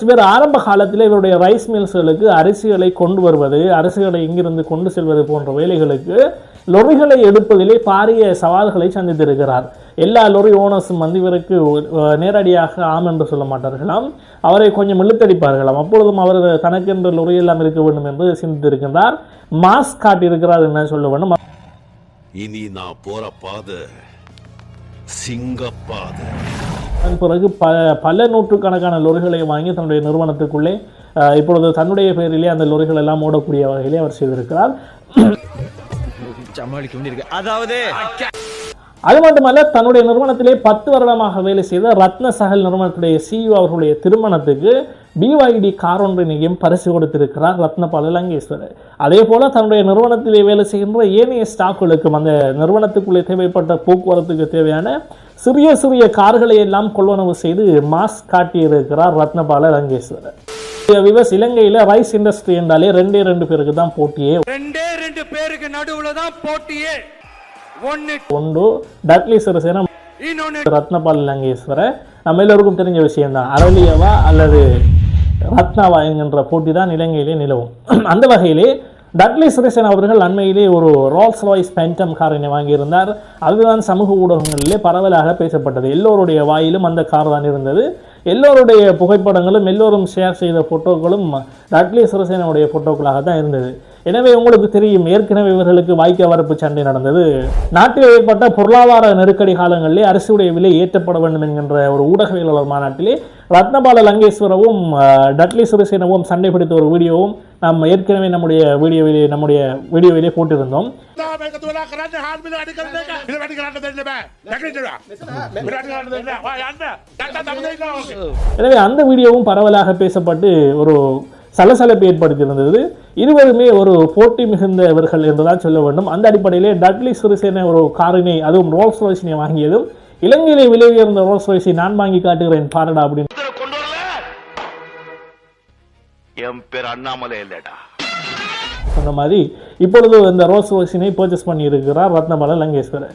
இவர் ஆரம்ப காலத்தில் இவருடைய ரைஸ் மில்ஸ்களுக்கு அரிசிகளை கொண்டு வருவது, அரிசிகளை இங்கிருந்து கொண்டு செல்வது போன்ற வேலைகளுக்கு லொரிகளை எடுப்பதிலே பாரிய சவால்களை சந்தித்திருக்கிறார். எல்லா லொரி ஓனர்ஸும் வந்து இவருக்கு நேரடியாக ஆம் என்று சொல்ல மாட்டார்களாம், அவரை கொஞ்சம் இழுத்தடிப்பார்களாம். அப்பொழுதும் அவர் தனக்கென்று லொரி எல்லாம் இருக்க வேண்டும் என்று சிந்தித்திருக்கின்றார். மாஸ்க் காட்டியிருக்கிறார் என்ன சொல்ல வேண்டும். இனி நான் போற பாதை சிங்கப்பாதை. பிறகு பல நூற்றுக்கணக்கான லொரிகளை வாங்கி தன்னுடைய நிறுவனத்துக்குள்ளே இப்பொழுது தன்னுடைய பெயரிலே அந்த லொரிகள் எல்லாம் ஓடக்கூடிய வகையிலே அவர் செய்திருக்கிறார். அது மட்டுமல்ல, தன்னுடைய நிறுவனத்திலே 10 வருடமாக வேலை செய்த ரத்ன சகல் நிறுவனத்துடைய CEO அவர்களுடைய திருமணத்துக்கு BYD கார் ஒன்றினையும் பரிசு கொடுத்திருக்கிறார் ரத்னபால லங்கேஸ்வரர். அதே போல தன்னுடைய நிறுவனத்திலே வேலை செய்கின்ற ஏனைய ஸ்டாஃப்களுக்கும் அந்த நிறுவனத்துக்குள்ளே தேவைப்பட்ட போக்குவரத்துக்கு தேவையான சிறிய சிறிய கார்களை எல்லாம் கொள்வனவு செய்து மாஸ்க் காட்டியிருக்கிறார் ரத்னபால லங்கேஸ்வரர். இலங்கையில ரைஸ் இண்டஸ்ட்ரி என்றாலே 2 பேருக்கு தான் போட்டியே. 2 பேருக்கு நடுவுல தான் போட்டியே. ஒன்று டக்ளி சிறிசேன, ரத்னபால லங்கேஸ்வரர். நம்ம எல்லோருக்கும் தெரிஞ்ச விஷயம் தான். அரளியவா அல்லது ரத்னாவா என்கின்ற போட்டி தான் இலங்கையிலே நிலவும். அந்த வகையிலே டக்ளி சிறிசேன அவர்கள் அண்மையிலே ஒரு ரோல்ஸ் ராய்ஸ் பேண்டம் காரினை வாங்கியிருந்தார். அதுதான் சமூக ஊடகங்களிலே பரவலாக பேசப்பட்டது. எல்லோருடைய வாயிலும் அந்த கார் தான் இருந்தது. எல்லோருடைய புகைப்படங்களும் எல்லோரும் ஷேர் செய்த போட்டோக்களும் டக்ளி சிறிசேனாவுடைய போட்டோக்களாக தான் இருந்தது. எனவே உங்களுக்கு தெரியும், ஏற்கனவே இவர்களுக்கு வாய்க்க வரப்பு சண்டை நடந்தது. நாட்டில் ஏற்பட்ட பொருளாதார நெருக்கடி காலங்களிலே அரிசியுடைய விலை ஏற்றப்பட வேண்டும் என்கின்ற ஒரு ஊடகவியலாளர் மாநாட்டிலே ரத்னபால லங்கேஸ்வரவும் டக்ளி சிறிசேனவும் சண்டை பிடித்த ஒரு வீடியோவும் நாம் ஏற்கனவே நம்முடைய வீடியோவிலே போட்டிருந்தோம். எனவே அந்த வீடியோவும் பரவலாக பேசப்பட்டு ஒரு சலசலப்பை ஏற்படுத்தியிருந்தது. இருவருமே ஒரு போட்டி மிகுந்தவர்கள் என்றுதான் சொல்ல வேண்டும். அந்த அடிப்படையிலே டக்ளி சிறிசேன ஒரு காரினை, அதுவும் ரோல்ஸ் ராய்ஸினை வாங்கியதும், இலங்கையிலே விலை உயர்ந்த ரோல்ஸ் ராய்ஸை நான் வாங்கி காட்டுகிறேன் பாரடா அப்படின்னு சொன்ன மாதிரி இப்பொழுது இந்த ரோல்ஸ் ராய்ஸினை பர்ச்சேஸ் பண்ணி இருக்கிறார் ரத்னபால லங்கேஸ்வரர்.